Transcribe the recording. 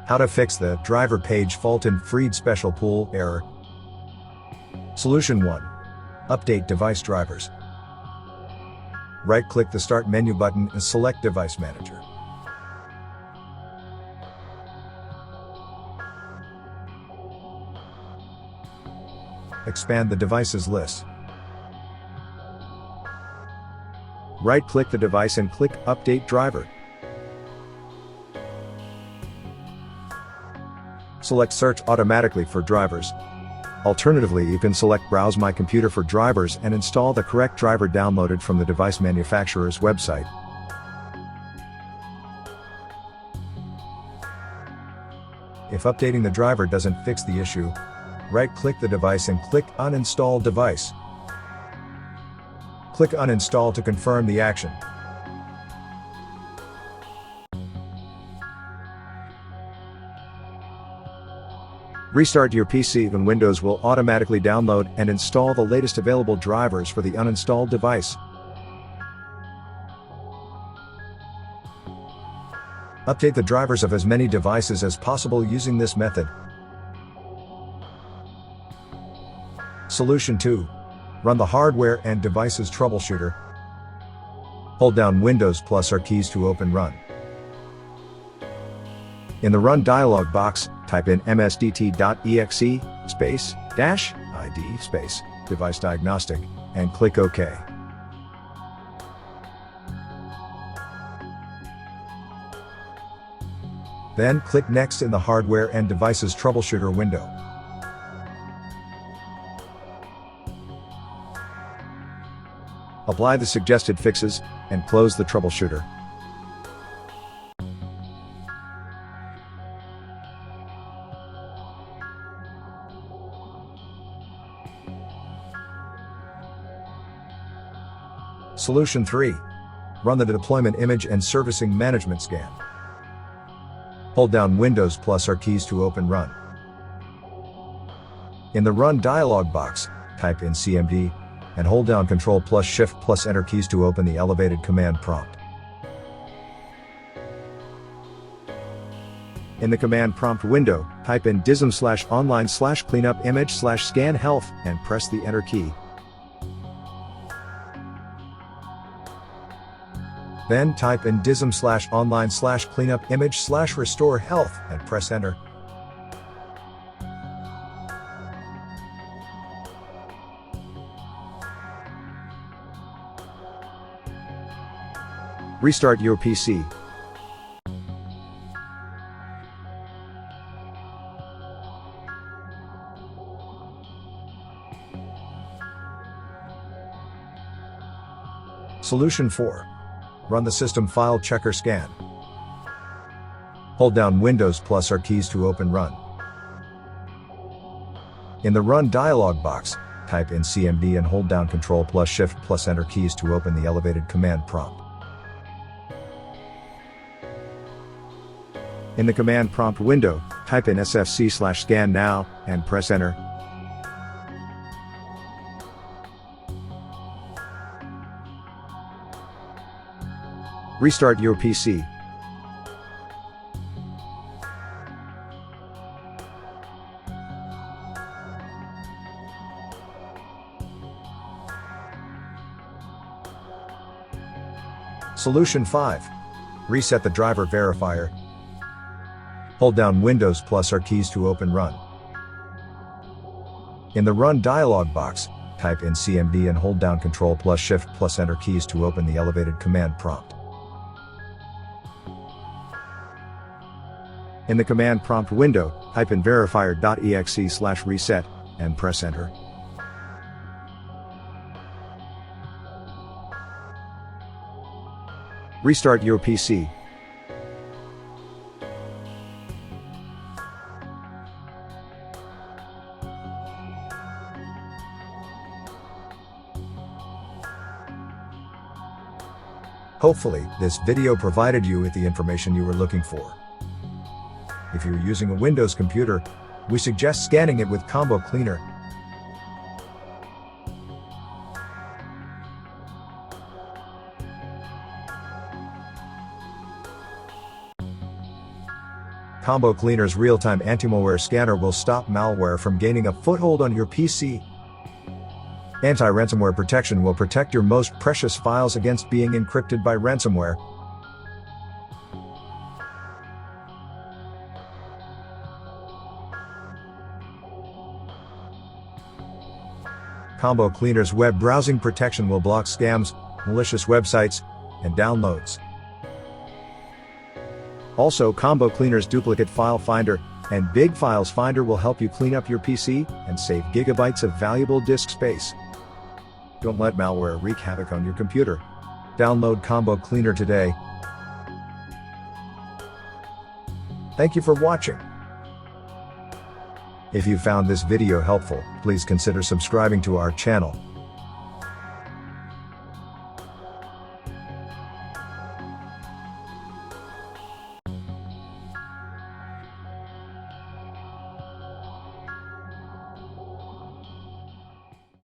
How to fix the driver page fault in Freed special pool error. Solution 1. Update device drivers. Right-click the Start menu button and select Device Manager. Expand the devices list. Right-click the device and click Update Driver. Select Search automatically for drivers. Alternatively, you can select Browse My Computer for drivers and install the correct driver downloaded from the device manufacturer's website. If updating the driver doesn't fix the issue, right-click the device and click Uninstall Device. Click Uninstall to confirm the action. Restart your PC and Windows will automatically download and install the latest available drivers for the uninstalled device. Update the drivers of as many devices as possible using this method. Solution 2. Run the Hardware and Devices Troubleshooter. Hold down Windows plus R keys to open Run. In the Run dialog box, type in msdt.exe -id device diagnostic and click OK. Then click Next in the Hardware and Devices Troubleshooter window. Apply the suggested fixes and close the troubleshooter. Solution 3. Run the Deployment Image and Servicing Management Scan. Hold down Windows plus R keys to open Run. In the Run dialog box, type in CMD and hold down Ctrl plus Shift plus Enter keys to open the elevated command prompt. In the command prompt window, type in DISM/online/cleanup-image/scan health and press the Enter key. Then type in DISM/online/cleanup-image/restore health and press Enter. Restart your PC. Solution 4. Run the System File Checker scan. Hold down Windows plus R keys to open Run. In the Run dialog box, type in CMD and hold down Ctrl plus Shift plus Enter keys to open the elevated command prompt. In the command prompt window, type in SFC/scan now and press Enter. Restart your PC. Solution 5. Reset the driver verifier. Hold down Windows plus R keys to open Run. In the Run dialog box, type in CMD and hold down Ctrl plus Shift plus Enter keys to open the elevated command prompt. In the command prompt window, type in verifier.exe/reset and press Enter. Restart your PC. Hopefully, this video provided you with the information you were looking for. If you're using a Windows computer, we suggest scanning it with Combo Cleaner. Combo Cleaner's real-time anti-malware scanner will stop malware from gaining a foothold on your PC. Anti-ransomware protection will protect your most precious files against being encrypted by ransomware. Combo Cleaner's web browsing protection will block scams, malicious websites, and downloads. Also, Combo Cleaner's Duplicate File Finder and Big Files Finder will help you clean up your PC and save gigabytes of valuable disk space. Don't let malware wreak havoc on your computer. Download Combo Cleaner today. Thank you for watching. If you found this video helpful, please consider subscribing to our channel.